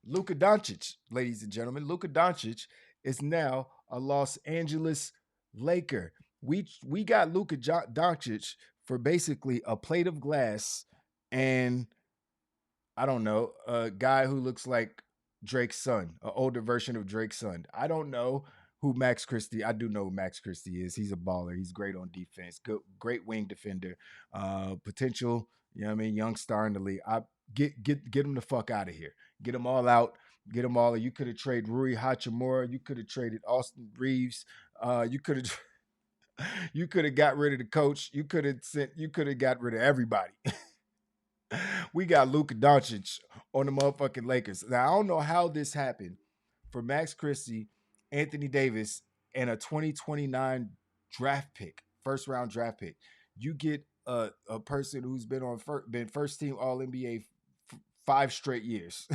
Luka Doncic, ladies and gentlemen, Luka Doncic is now a Los Angeles Laker. We got Doncic for basically a plate of glass and I don't know, a guy who looks like Drake's son, an older version of Drake's son. I don't know who Max Christie. I do know who Max Christie is. He's a baller. He's great on defense. Good, great wing defender. Potential. You know what I mean? Young star in the league. I get him the fuck out of here. Get them all out. Get them all. You could have traded Rui Hachimura. You could have traded Austin Reeves. You could have. You could have got rid of the coach. You could have sent. You could have got rid of everybody. We got Luka Doncic on the motherfucking Lakers. Now I don't know how this happened for Max Christie, Anthony Davis, and a 2029 draft pick, first round draft pick. You get a person who's been first team All NBA 5 straight years.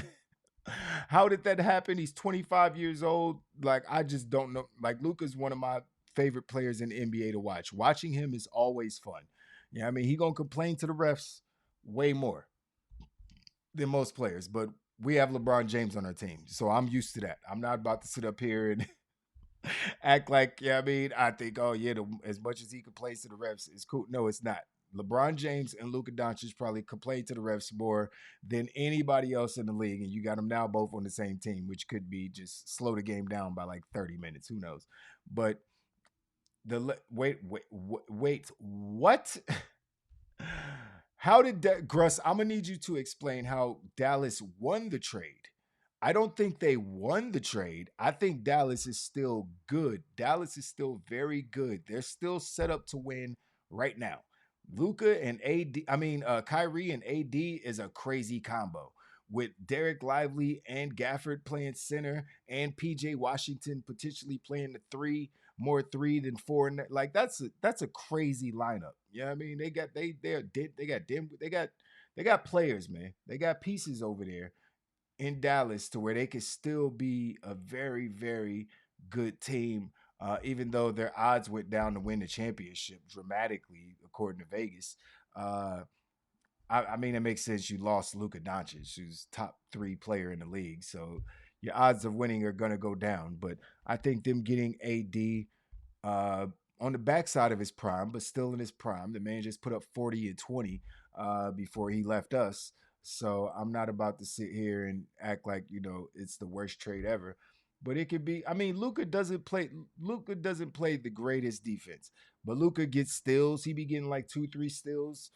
How did that happen? He's 25 years old. Like I just don't know. Like Luka's one of my favorite players in the NBA to watch. Watching him is always fun. Yeah, I mean he gonna complain to the refs way more than most players, but we have LeBron James on our team. So I'm used to that. I'm not about to sit up here and act like, yeah, I mean, I think, oh, yeah, as much as he complains to the refs, it's cool. No, it's not. LeBron James and Luka Doncic probably complain to the refs more than anybody else in the league. And you got them now both on the same team, which could be just slow the game down by like 30 minutes. Who knows? But wait, what? How did Gruss? I'm gonna need you to explain how Dallas won the trade. I don't think they won the trade. I think Dallas is still good. Dallas is still very good. They're still set up to win right now. Luca and AD, Kyrie and AD is a crazy combo with Derek Lively and Gafford playing center and PJ Washington potentially playing the three, more three than four. Like that's a crazy lineup. Yeah, you know I mean they got players, man. They got pieces over there in Dallas to where they could still be a very, very good team, even though their odds went down to win the championship dramatically, according to Vegas. Uh, I mean, it makes sense. You lost Luka Doncic, who's top three player in the league, so your odds of winning are going to go down. But I think them getting AD uh, on the backside of his prime, but still in his prime. The man just put up 40 and 20 before he left us. So I'm not about to sit here and act like, it's the worst trade ever. But it could be. I mean, Luka doesn't play the greatest defense, but Luka gets steals. He be getting like 2, 3 steals.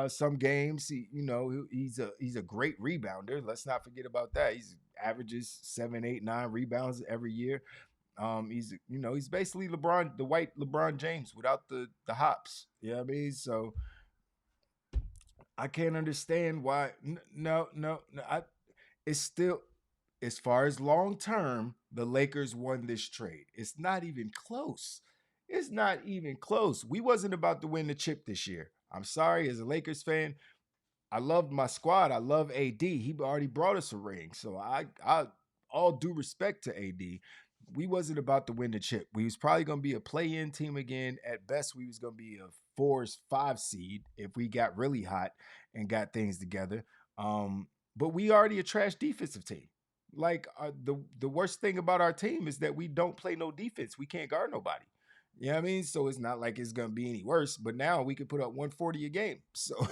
Some games, he's a great rebounder. Let's not forget about that. He's averages 7, 8, 9 rebounds every year. He's basically LeBron, the white LeBron James without the hops. You know what I mean? So I can't understand why. No. It's still as far as long term, the Lakers won this trade. It's not even close. It's not even close. We wasn't about to win the chip this year. I'm sorry, as a Lakers fan, I loved my squad. I love AD. He already brought us a ring. So I all due respect to AD. We wasn't about to win the chip. We was probably gonna be a play-in team again. At best, we was gonna be a 4 or 5 seed if we got really hot and got things together. But we already a trash defensive team. Like the worst thing about our team is that we don't play no defense. We can't guard nobody. You know what I mean? So it's not like it's gonna be any worse. But now we can put up 140 a game. So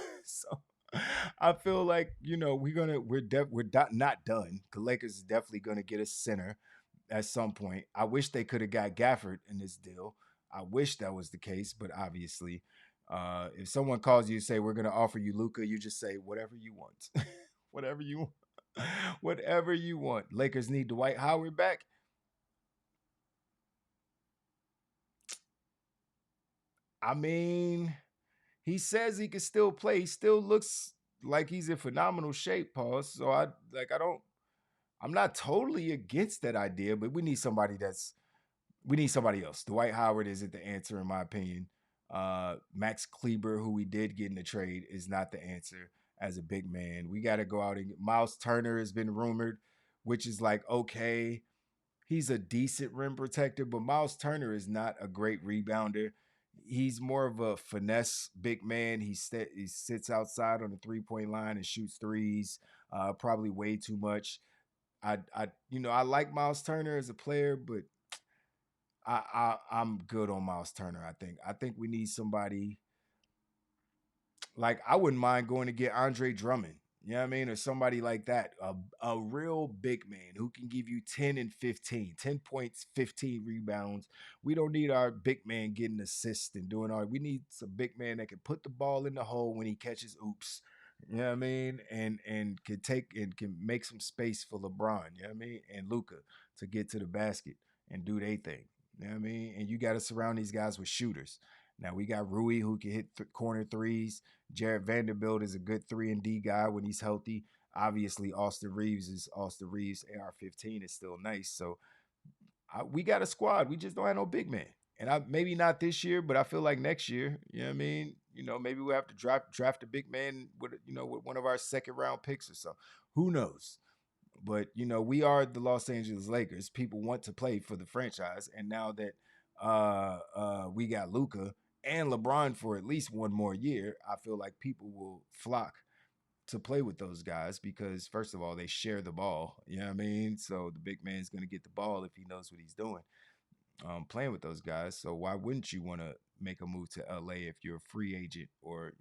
I feel like we're not done. The Lakers is definitely gonna get a center at some point. I wish they could have got Gafford in this deal. I wish that was the case, but obviously, if someone calls you and say we're gonna offer you Luca, you just say whatever you want, whatever you want, whatever you want. Lakers need Dwight Howard back. I mean, he says he can still play. He still looks like he's in phenomenal shape, Paul. So I don't. I'm not totally against that idea, but we need somebody else. Dwight Howard isn't the answer, in my opinion. Max Kleber, who we did get in the trade, is not the answer as a big man. We got to go out and get Miles Turner has been rumored, which is like, okay, he's a decent rim protector, but Miles Turner is not a great rebounder. He's more of a finesse big man. He sits outside on the 3-point line and shoots threes, probably way too much. I like Miles Turner as a player, but I'm good on Miles Turner. I think we need somebody like I wouldn't mind going to get Andre Drummond. You know what I mean? Or somebody like that. A real big man who can give you 10 and 15, 10 points, 15 rebounds. We don't need our big man getting assists and doing all. We need some big man that can put the ball in the hole when he catches oops. You know what I mean? And can take and can make some space for LeBron, you know what I mean? And Luka to get to the basket and do their thing. You know what I mean? And you got to surround these guys with shooters. Now we got Rui who can hit corner threes. Jared Vanderbilt is a good 3 and D guy when he's healthy. Obviously, Austin Reeves is Austin Reeves. AR-15 is still nice. So we got a squad. We just don't have no big man. And maybe not this year, but I feel like next year. You know what I mean? Maybe we'll have to draft a big man with with one of our second round picks or something. Who knows? But we are the Los Angeles Lakers. People want to play for the franchise, and now that we got Luka and LeBron for at least one more year, I feel like people will flock to play with those guys because first of all, they share the ball. You know what I mean? So the big man's gonna get the ball if he knows what he's doing, playing with those guys. So why wouldn't you want to make a move to LA if you're a free agent or.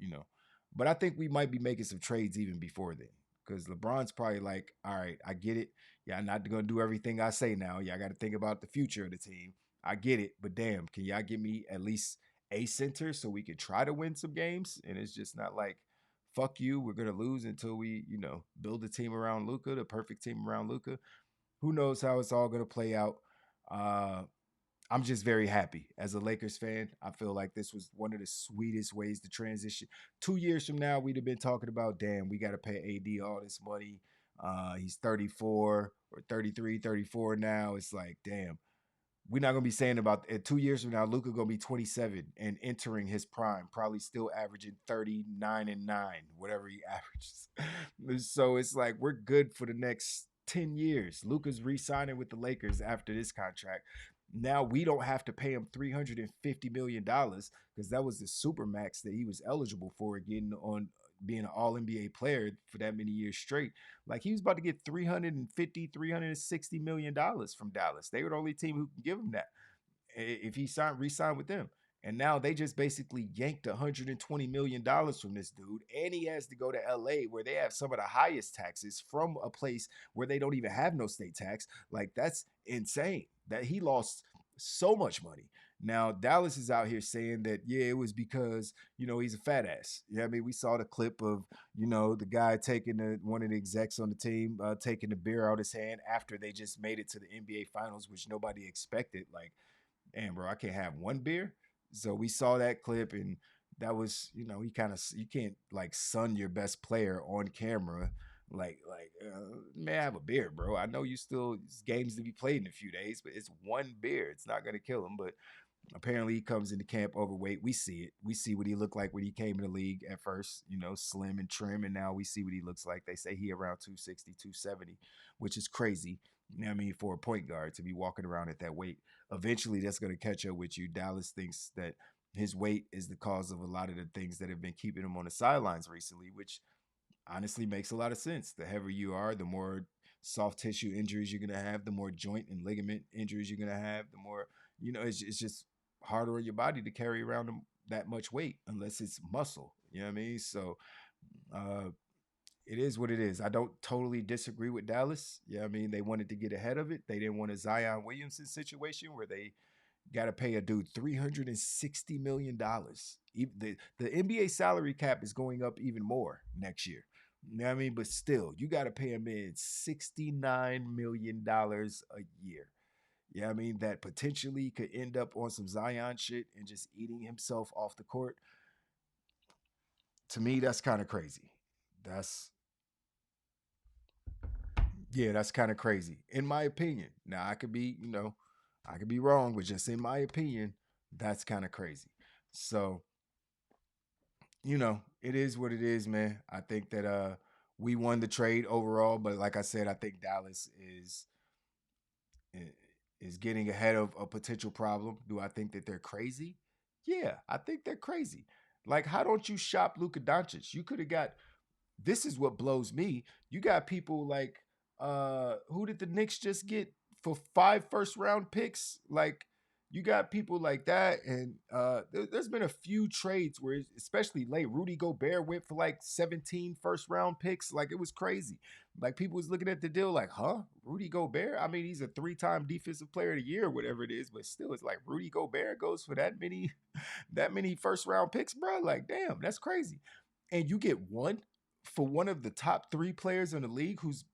But I think we might be making some trades even before then because LeBron's probably like, all right, I get it. Yeah, I'm not going to do everything I say now. Yeah, I got to think about the future of the team. I get it, but damn, can y'all give me at least a center so we can try to win some games? And it's just not like, fuck you, we're gonna lose until we build a team around Luka, the perfect team around Luka. Who knows how it's all gonna play out? Uh, I'm just very happy as a Lakers fan. I feel like this was one of the sweetest ways to transition. 2 years from now, we'd have been talking about, damn, we got to pay AD all this money. He's 34 or 33, 34 now. It's like, damn, we're not gonna be saying about 2 years from now, Luka gonna be 27 and entering his prime, probably still averaging 39 and 9, whatever he averages. So it's like we're good for the next 10 years. Luka's re-signing with the Lakers after this contract. Now we don't have to pay him $350 million because that was the super max that he was eligible for getting on being an all NBA player for that many years straight. Like he was about to get 350, $360 million from Dallas. They were the only team who can give him that if he re-signed with them. And now they just basically yanked $120 million from this dude, and he has to go to LA where they have some of the highest taxes from a place where they don't even have no state tax. Like that's insane. That he lost so much money. Now Dallas is out here saying that yeah, it was because he's a fat ass. Yeah, I mean we saw the clip of the guy taking one of the execs on the team taking the beer out his hand after they just made it to the NBA Finals, which nobody expected. Like damn, bro, I can't have one beer. So we saw that clip, and that was, he kind of you can't like sun your best player on camera. May I have a beer, bro? I know you still games to be played in a few days, but it's one beer. It's not gonna kill him. But apparently he comes into camp overweight. We see it. We see what he looked like when he came in the league at first, slim and trim. And now we see what he looks like. They say he around 260, 270, which is crazy. You know what I mean? For a point guard to be walking around at that weight. Eventually that's going to catch up with you. Dallas thinks that his weight is the cause of a lot of the things that have been keeping him on the sidelines recently, which honestly makes a lot of sense. The heavier you are, the more soft tissue injuries you're going to have, the more joint and ligament injuries you're going to have, the more, it's just harder on your body to carry around that much weight unless it's muscle. You know what I mean? So uh, it is what it is. I don't totally disagree with Dallas. Yeah, I mean, they wanted to get ahead of it. They didn't want a Zion Williamson situation where they got to pay a dude $360 million. The NBA salary cap is going up even more next year. You know what I mean? But still, you got to pay him in $69 million a year. Yeah, I mean that potentially could end up on some Zion shit and just eating himself off the court. To me, that's kind of crazy. That's Yeah, that's kind of crazy in my opinion. Now I could be wrong, but just in my opinion, that's kind of crazy. So, it is what it is, man. I think that we won the trade overall, but like I said, I think Dallas is getting ahead of a potential problem. Do I think that they're crazy? Yeah, I think they're crazy. Like, how don't you shop Luka Doncic? You could have got. This is what blows me. You got people like who did the Knicks just get for 5 first round picks? Like you got people like that, and there's been a few trades where, especially late, Rudy Gobert went for like 17 first round picks. Like it was crazy. Like people was looking at the deal like, huh, Rudy Gobert? I mean, he's a 3-time defensive player of the year, or whatever it is, but still, it's like Rudy Gobert goes for that many, that many first round picks, bro. Like, damn, that's crazy. And you get one for one of the top 3 players in the league who's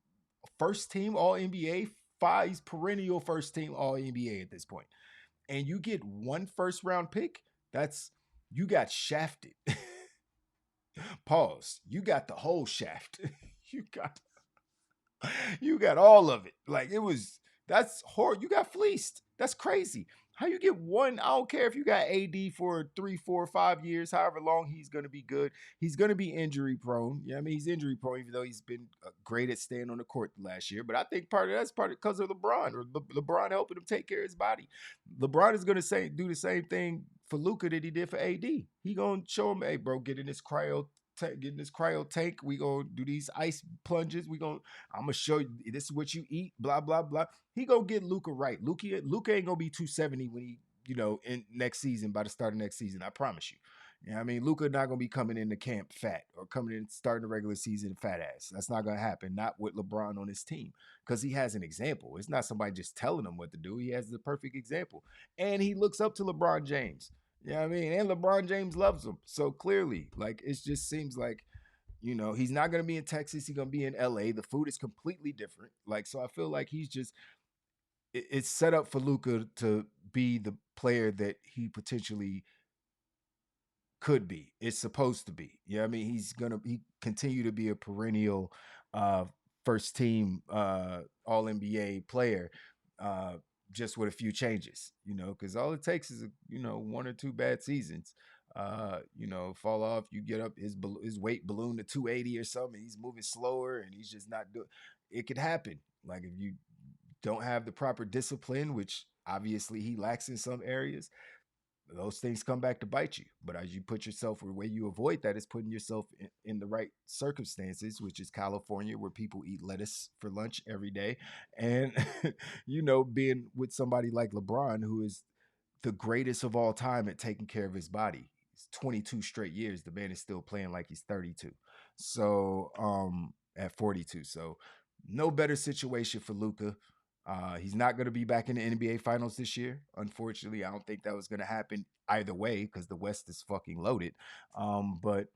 first team All NBA, five perennial first team All NBA at this point, and you get one first round pick. That's you got shafted. Pause. You got the whole shaft. you got you got all of it. Like it was that's horrible. You got fleeced. That's crazy. How you get one? I don't care if you got AD for 3, 4, 5 years, however long he's gonna be good. He's gonna be injury prone. Yeah, I mean he's injury prone, even though he's been great at staying on the court last year. But I think part of that's part of because of LeBron or LeBron helping him take care of his body. LeBron is gonna say do the same thing for Luka that he did for AD. He gonna show him, hey bro, get in this get in this cryo tank. We gonna do these ice plunges. I'm gonna show you this is what you eat. Blah blah blah. He gonna get Luca right. Luca ain't gonna be 270 when he in next season by the start of next season. I promise you. You know what I mean, Luca not gonna be coming into camp fat or coming in starting the regular season fat ass. That's not gonna happen. Not with LeBron on his team because he has an example. It's not somebody just telling him what to do. He has the perfect example, and he looks up to LeBron James. You know what I mean? And LeBron James loves him. So clearly, like it just seems like he's not going to be in Texas. He's going to be in LA. The food is completely different. Like, so I feel like it's set up for Luca to be the player that he potentially could be. It's supposed to be. Yeah, I mean, he continue to be a perennial uh first team all NBA player, uh just with a few changes, because all it takes is one or two bad seasons. Fall off, you get up his weight balloon to 280 or something, he's moving slower and he's just not doing it. Could happen. Like if you don't have the proper discipline, which obviously he lacks in some areas, those things come back to bite you. But as you put yourself, or the way you avoid that is putting yourself in the right circumstances, which is California, where people eat lettuce for lunch every day. And, being with somebody like LeBron, who is the greatest of all time at taking care of his body. It's 22 straight years. The man is still playing like he's 32. So, at 42. So, no better situation for Luca. He's not going to be back in the NBA Finals this year. Unfortunately, I don't think that was going to happen either way because the West is fucking loaded. But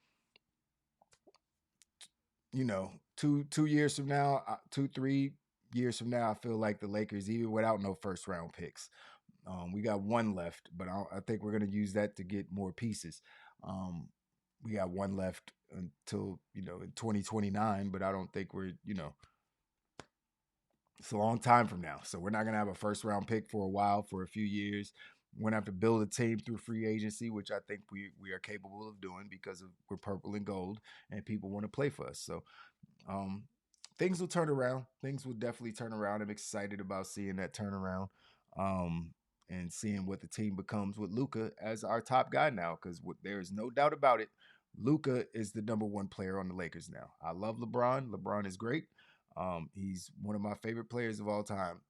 2 years from now, 2 3 years from now, I feel like the Lakers, even without no first round picks, we got one left, but I think we're going to use that to get more pieces. Um, we got one left until in 2029, but I don't think it's a long time from now. So we're not going to have a first round pick for a while, for a few years. We're going to have to build a team through free agency, which I think we are capable of doing because we're purple and gold and people want to play for us. So um, things will turn around. Things will definitely turn around. I'm excited about seeing that turnaround, um, and seeing what the team becomes with Luka as our top guy now. Because there is no doubt about it, Luka is the number one player on the Lakers now. I love LeBron. LeBron is great. He's one of my favorite players of all time.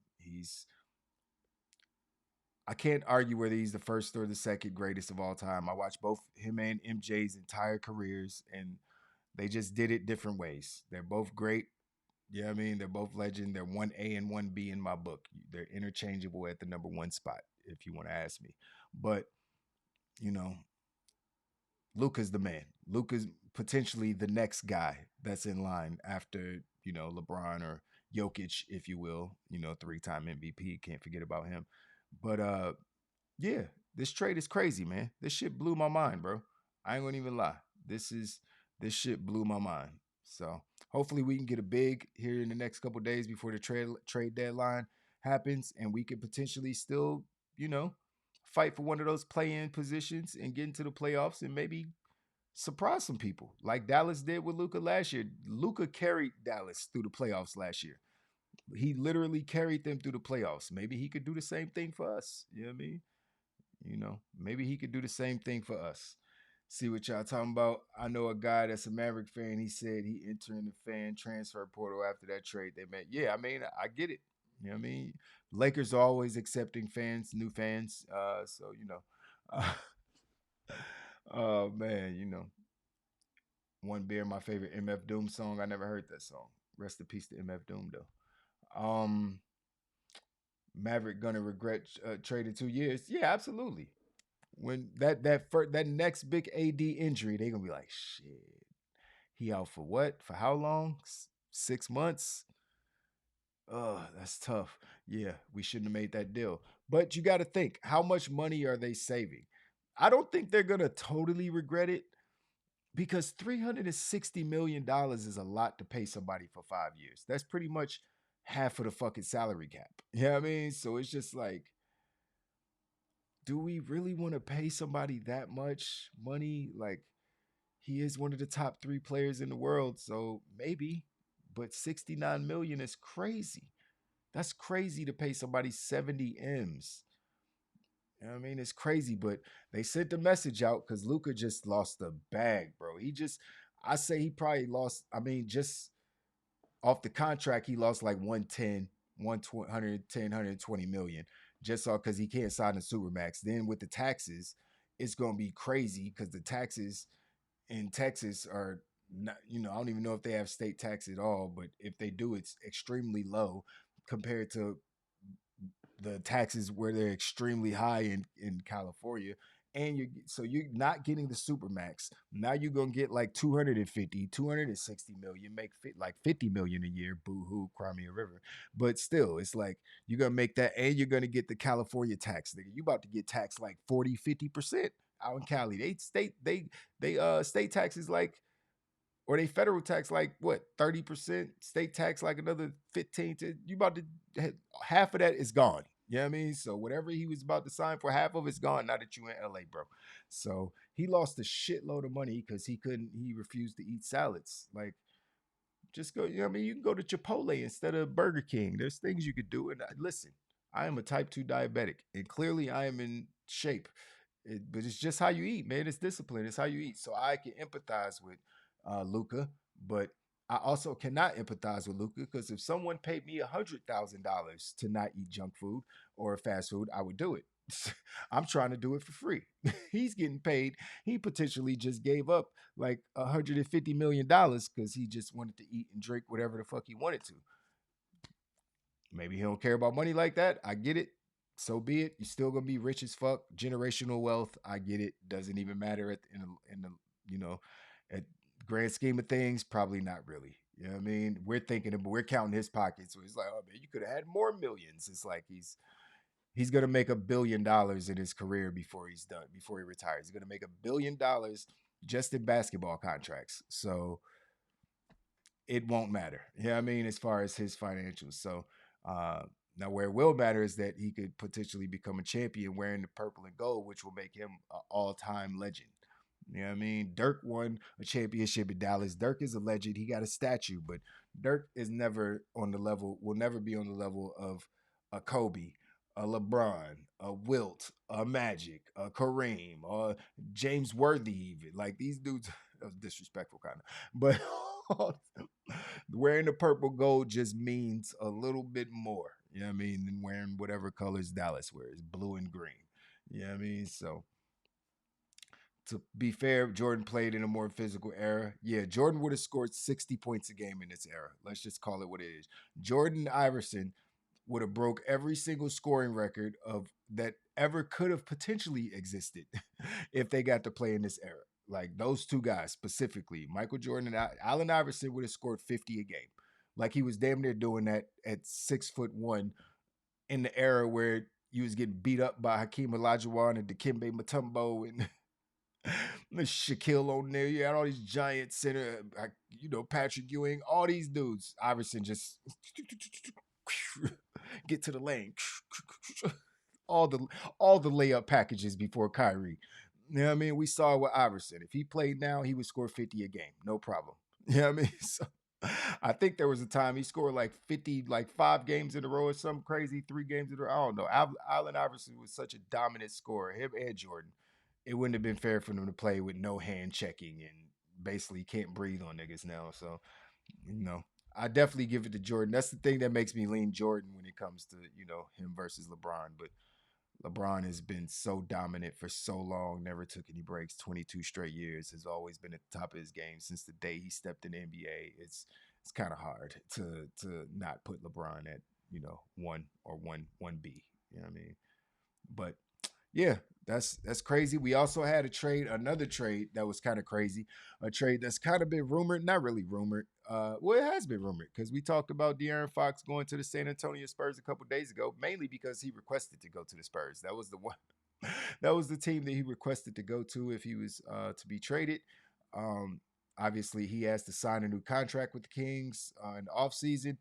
I can't argue whether he's the first or the second greatest of all time. I watched both him and MJ's entire careers, and they just did it different ways. They're both great. Yeah, I mean, they're both legend. They're 1A and 1B in my book. They're interchangeable at the number one spot, if you want to ask me. But, you know, Luka's the man. Luka's potentially the next guy that's in line after, LeBron or Jokic, if you will, 3-time MVP. Can't forget about him. But yeah, this trade is crazy, man. This shit blew my mind, bro. I ain't gonna even lie. This shit blew my mind. So hopefully we can get a big here in the next couple days before the trade deadline happens, and we could potentially still, you know, fight for one of those play-in positions and get into the playoffs and maybe surprise some people like Dallas did with Luca last year. Luca carried Dallas through the playoffs last year. He literally carried them through the playoffs. Maybe he could do the same thing for us. You know what I mean? Maybe he could do the same thing for us. See what y'all talking about. I know a guy that's a Maverick fan. He said he entered in the fan transfer portal after that trade they made. Yeah, I mean, I get it. You know what I mean? Lakers are always accepting fans, new fans. So you know, uh, oh man, you know, one beer, my favorite MF Doom song. I never heard that song. Rest in peace to MF Doom though. Maverick gonna regret trading 2 years. Yeah, absolutely. When that next big AD injury, they gonna be like, shit. He out for what? For how long? 6 months? Oh, that's tough. Yeah, we shouldn't have made that deal. But you got to think, how much money are they saving? I don't think they're gonna totally regret it because $360 million is a lot to pay somebody for 5 years. That's pretty much half of the fucking salary cap. You know what I mean? So it's just like, do we really want to pay somebody that much money? Like, he is one of the top three players in the world, so maybe. But 69 million is crazy. That's crazy to pay somebody 70 M's. You know what I mean? It's crazy, but they sent the message out because Luka just lost the bag, bro. I say he probably lost, I mean, just off the contract, he lost like 110, 110, 120 million just all because he can't sign the Supermax. Then with the taxes, it's going to be crazy because the taxes in Texas are not, I don't even know if they have state tax at all, but if they do, it's extremely low compared to the taxes where they're extremely high in California. And you're not getting the super max. Now you're gonna get like 250, 260 million, make like 50 million a year. Boo hoo, Crimea River. But still, it's like you're gonna make that, and you're gonna get the California tax. Nigga, you about to get taxed like 40, 50% out in Cali. They state taxes like, or they federal tax like what, 30%, state tax like another 15 to, you about to, half of that is gone. You know what I mean? So whatever he was about to sign for, half of it's gone now that you in LA, bro. So he lost a shitload of money because he refused to eat salads. Like, just go, you know what I mean? You can go to Chipotle instead of Burger King. There's things you could do. And listen, I am a type 2 diabetic, and clearly I am in shape. But it's just how you eat, man. It's discipline. It's how you eat. So I can empathize with Luca, but I also cannot empathize with Luca because if someone paid me $100,000 to not eat junk food or fast food, I would do it. I'm trying to do it for free. He's getting paid. He potentially just gave up like $150 million because he just wanted to eat and drink whatever the fuck he wanted to. Maybe he don't care about money like that. I get it. So be it. You're still gonna be rich as fuck, generational wealth. I get it. Doesn't even matter in the you know at grand scheme of things. Probably not really. You know what I mean? We're counting his pockets. So it's like, oh man, you could have had more millions. It's like he's gonna make $1 billion in his career before he's done. Before he retires, he's gonna make $1 billion just in basketball contracts. So it won't matter. You know what I mean? As far as his financials. So uh, now where it will matter is that he could potentially become a champion wearing the purple and gold, which will make him an all-time legend. You know what I mean? Dirk won a championship in Dallas. Dirk is a legend. He got a statue, but Dirk is never on the level, will never be on the level of a Kobe, a LeBron, a Wilt, a Magic, a Kareem, or James Worthy, even. Like these dudes, that was disrespectful kind of. But wearing the purple gold just means a little bit more, you know what I mean, than wearing whatever colors Dallas wears, blue and green. You know what I mean? So to be fair, Jordan played in a more physical era. Yeah, Jordan would have scored 60 points a game in this era. Let's just call it what it is. Jordan Iverson would have broke every single scoring record of that ever could have potentially existed if they got to play in this era. Like those two guys specifically, Michael Jordan and Allen Iverson would have scored 50 a game. Like he was damn near doing that at 6'1" in the era where you was getting beat up by Hakeem Olajuwon and Dikembe Mutombo and Shaquille O'Neal. You had all these giant center, Patrick Ewing, all these dudes. Iverson just get to the lane. all the all the layup packages before Kyrie. You know what I mean? We saw it with Iverson. If he played now, he would score 50 a game. No problem. You know what I mean? So I think there was a time he scored like 50, like 5 games in a row or something crazy, 3 games in a row. I don't know. Allen Iverson was such a dominant scorer, him and Jordan. it wouldn't have been fair for them to play with no hand checking and basically can't breathe on niggas now. So, you know, I definitely give it to Jordan. That's the thing that makes me lean Jordan when it comes to, him versus LeBron. But LeBron has been so dominant for so long, never took any breaks, 22 straight years, has always been at the top of his game since the day he stepped in the NBA. It's kind of hard to not put LeBron at, one or one B. You know what I mean? But yeah, that's crazy. We also had another trade that was kind of crazy, a trade that's kind of been rumored, not really rumored. Well, it has been rumored because we talked about De'Aaron Fox going to the San Antonio Spurs a couple days ago, mainly because he requested to go to the Spurs. That was the one. That was the team that he requested to go to if he was to be traded. Um, Obviously, he has to sign a new contract with the Kings in the offseason.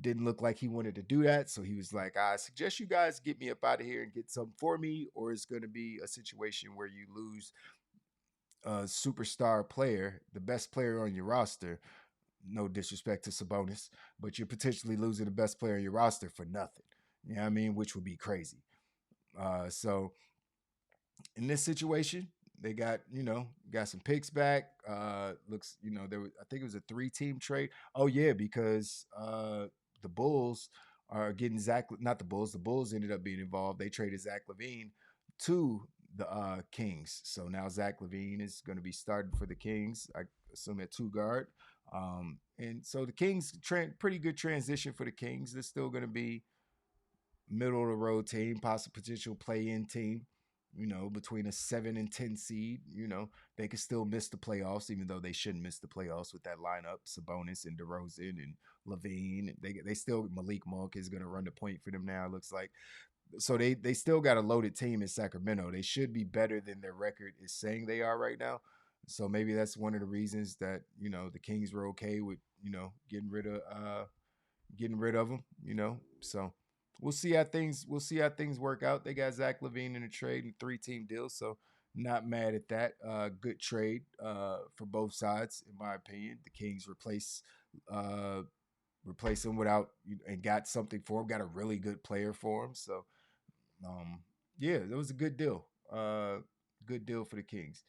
Didn't look like he wanted to do that. So he was like, I suggest you guys get me up out of here and get something for me, or it's going to be a situation where you lose a superstar player, the best player on your roster. No disrespect to Sabonis, but you're potentially losing the best player on your roster for nothing. You know what I mean? Which would be crazy. So in this situation, they got some picks back. Looks, there was, I think it was a 3-team trade. Oh yeah, because the Bulls are getting Zach. Not the Bulls. The Bulls ended up being involved. They traded Zach Levine to the Kings. So now Zach Levine is going to be starting for the Kings. I assume at two guard. And so the Kings, pretty good transition for the Kings. They're still going to be middle of the road team, possible potential play in team. Between a 7 and 10 seed, they could still miss the playoffs, even though they shouldn't miss the playoffs with that lineup: Sabonis and DeRozan and Levine. They still Malik Monk is going to run the point for them now. It looks like so they still got a loaded team in Sacramento. They should be better than their record is saying they are right now. So maybe that's one of the reasons that the Kings were okay with getting rid of him. So we'll see how things work out. They got Zach Levine in a trade and 3-team deal, so not mad at that. Good trade for both sides, in my opinion. The Kings uh, replace him without and got something for him. Got a really good player for him. So yeah, it was a good deal. Good deal for the Kings.